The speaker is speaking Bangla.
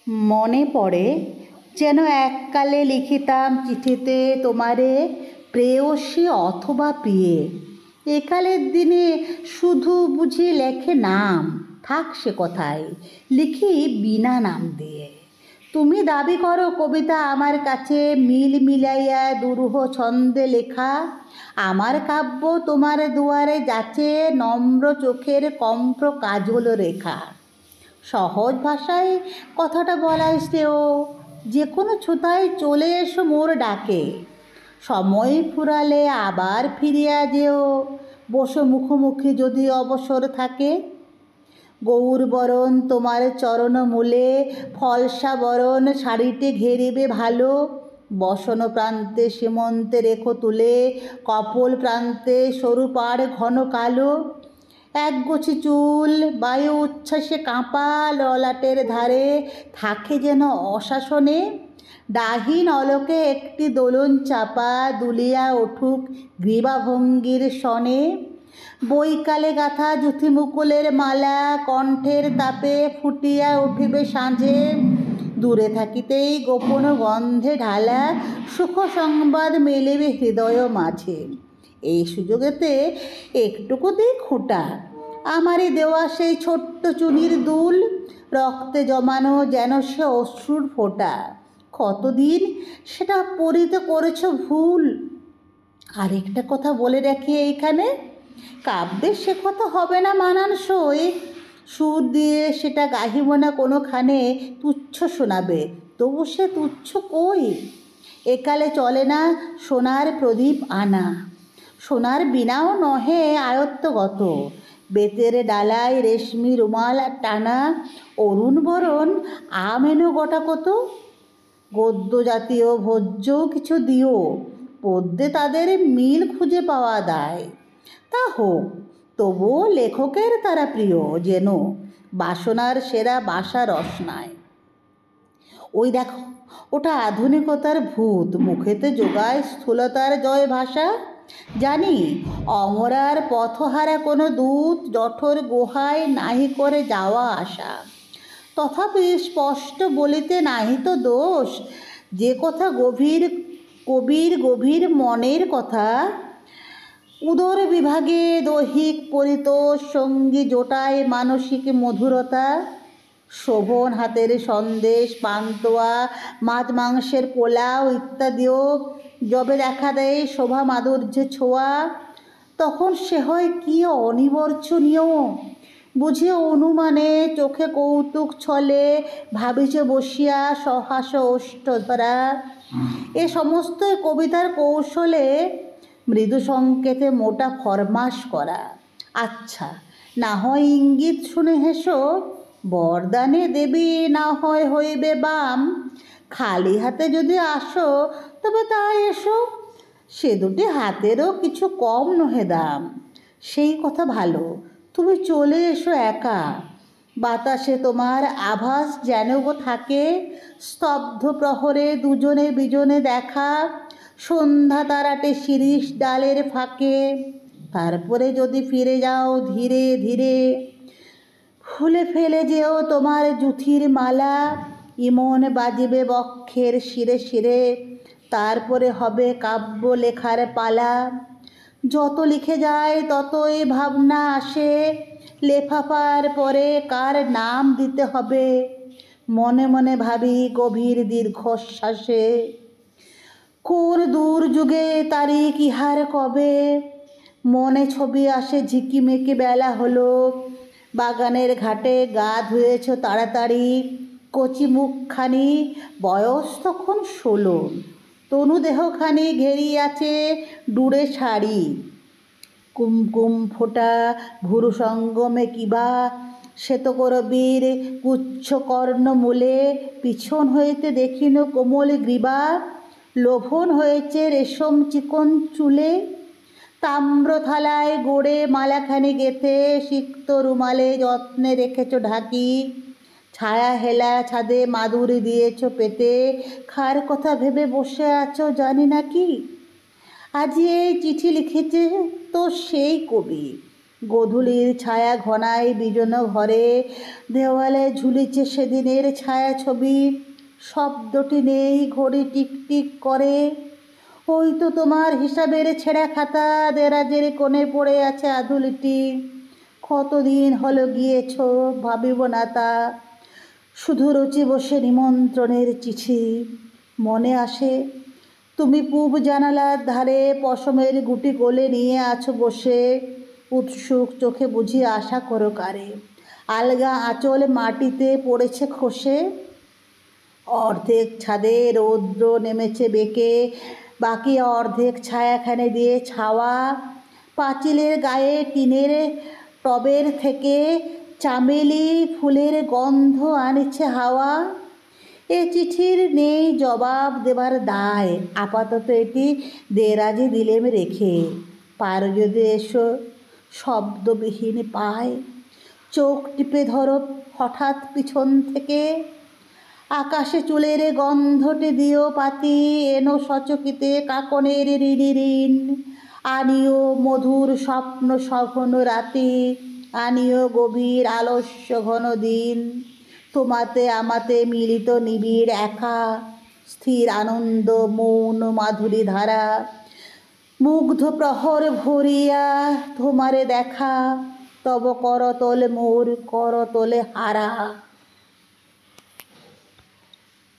মনে পড়ে যেন এককালে লিখিতাম চিঠিতে তোমারে প্রেয়সী অথবা প্রিয়ে। একালের দিনে শুধু বুঝি লেখে নাম, থাক সে কথায়, লিখি বিনা নাম দিয়ে। তুমি দাবি করো কবিতা আমার কাছে মিল মিলাইয়া দুরূহ ছন্দে লেখা। আমার কাব্য তোমার দুয়ারে যাচে নম্র চোখের কম্প্র কাজল রেখা। সহজ ভাষায় কথাটা বলাই শ্রেয়, যে কোনো ছুতায় চলে এসো মোর ডাকে। সময় ফুরালে আবার ফিরিয়া যেও, বসো মুখোমুখি যদি অবসর থাকে। গৌরবরণ তোমার চরণমূলে ফলসা বরণ শাড়িতে ঘেরিবে ভালো। বসন প্রান্তে সীমন্তে রেখো তুলে, কপোল প্রান্তে সরু পাড় ঘন কালো। একগোছি চুল বায়ু উচ্ছ্বাসে কাঁপা ললাটের ধারে থাকে যেন অশাসনে। ডাহিন অলকে একটি দোলন চাপা দুলিয়া উঠুক গ্রীবাভঙ্গির সনে। বৈকালে গাথা যুথিমুকুলের মালা কণ্ঠের তাপে ফুটিয়া উঠিবে সাঁঝে। দূরে থাকিতেই গোপন গন্ধে ঢালা সুখ সংবাদ মেলিবে হৃদয় মাঝে। এই সুযোগেতে একটুকু দিই খোঁটা, আমারই দেওয়া সেই ছোট্ট চুনির দুল, রক্তে জমানো যেন সে অশ্রুর ফোঁটা। কতদিন সেটা পড়িতে করেছ ভুল। আরেকটা কথা বলে রাখি এইখানে, কাব্যের সে কথা হবে না মানানসই। সুর দিয়ে সেটা গাহিব না কোনোখানে, তুচ্ছ শোনাবে, তবু সে তুচ্ছ কই। একালে চলে না সোনার প্রদীপ আনা, সোনার বিনাও নহে আয়ত্তগত। বেতের ডালায় রেশমি রুমাল টানা, অরুণ বরণ আম এনো গোটা কত। গদ্য জাতীয় ভোজ্যও কিছু দিও, পদ্যে তাদের মিল খুঁজে পাওয়া দায়। তা হোক, তবুও লেখকের তারা প্রিয় যেন, বাসনার সেরা বাসা রসনায়। ওই দেখো, ওটা আধুনিকতার ভূত, মুখেতে যোগায় স্থূলতার জয় ভাষা। জানি অমরার পথহারা কোনো দূত জঠর গুহায় নাহি করে যাওয়া আসা। তথাপি স্পষ্ট বলিতে নাহি তো দোষ, যে কথা কবির গভীর মনের কথা। উদর বিভাগে দৈহিক পরিতোষ, সঙ্গী জোটায় মানসিক মধুরতা। শোভন হাতের সন্দেশ পান্তুয়া মাছ মাংসের পোলাও ইত্যাদিও যবে দেখা দেয় শোভা মাধুর্যে ছোঁয়া, তখন সে হয় কি অনিবর্চনীয়। বুঝে অনুমানে চোখে কৌতুক ছলে ভাবিছে বসিয়া সহাস ওষ্ঠ ধরা। এ সমস্ত কবিতার কৌশলে মৃদু সংকেতে মোটা ফরমাস করা। আচ্ছা, না হয় ইঙ্গিত শুনে হেসো, বরদানে দেবী না হয় হইবে বাম। খালি হাতে যদি আসো তবে তাই এসো, সে দুটি হাতেরও কিছু কম নহে দাম। সেই কথা ভালো, তুমি চলে এসো একা। বাতাসে তোমার আভাস যেন গো থাকে, স্তব্ধ প্রহরে দুজনে বিজনে দেখা। সন্ধ্যা তারাটে শিরীষ ডালের ফাঁকে, তারপরে যদি ফিরে যাও ধীরে ধীরে। খুলে ফেলে যেও তোমার জুথির মালা, ইমন বাজিবে বক্ষের শিরে শিরে। তারপরে হবে কাব্য লেখার পালা। যত লিখে যায় ততই ভাবনা আসে, লেফাফার পরে কার নাম দিতে হবে। মনে মনে ভাবি গভীর দীর্ঘশ্বাসে, কোন দূর যুগে তারিখ ইহার কবে। মনে ছবি আসে ঝিকিমিকি বেলা হলো, বাগানের ঘাটে গা ধুয়েছ তাড়াতাড়ি। কচি মুখখানি, বয়স তখন 16, তনুদেহখানি ঘেরিয়াছে ডুরে শাড়ি। কুমকুম ফোঁটা ভুরু সঙ্গমে কিবা, শ্বেতকরবীর গুচ্ছ কর্ণমূলে। পিছন হইতে দেখিন কোমল গ্রীবা, লোভন হয়েছে রেশম চিকন চুলে। তাম্র থালায় গড়ে মালাখানি গেথে, সিক্ত রুমালে যত্নে রেখেছ ঢাকি। ছায়া হেলা ছাদে মাদুরি দিয়েছ পেতে, কার কথা ভেবে বসে আছো জানি না কি। আজ এই চিঠি লিখেছে তো সেই কবি, গোধূলির ছায়া ঘনায় বিজন ঘরে, দেওয়ালে ঝুলিছে সেদিনের ছায়া ছবি। শব্দটি নেই, ঘড়ি টিকটিক করে। ওই তো তোমার হিসাবের ছেঁড়া খাতা, দেরাজের কোণে পড়ে আছে আধুলিটি। কতদিন হলো গিয়েছ, ভাবিব না তা, শুধু রচি বসে নিমন্ত্রণের চিঠি। মনে আসে তুমি পূব জানালার ধারে পশমের গুটি কোলে নিয়ে আছো বসে, উৎসুক চোখে বুঝি আশা করো কারে। আলগা আঁচল মাটিতে পড়েছে খসে, অর্ধেক ছাদে রৌদ্র নেমেছে বেঁকে, বাকি অর্ধেক ছায়াখানে দিয়ে ছাওয়া। পাঁচিলের গায়ে টিনের টবের থেকে চামেলি ফুলের গন্ধ আনিছে হাওয়া। এ চিঠির নেই জবাব দেবার দায়, আপাতত এটি দেরাজে দিলেম রেখে। পারো যদি এসো, শব্দবিহীন পায়, চোখ টিপে ধরো হঠাৎ পিছন থেকে। আকাশে চুলের গন্ধটি দিও পাতি, এনো সচকিতে কাকনের ঋণী ঋণ। আনিও মধুর স্বপ্ন সঘন রাতি, আনিও গভীর আলস্য ঘন দিন। তোমাতে আমাতে মিলিত নিবিড় একা, স্থির আনন্দ মৌন মাধুরী ধারা। মুগ্ধ প্রহর ভরিয়া তোমারে দেখা, তব করতলে মোর করতলে হারা।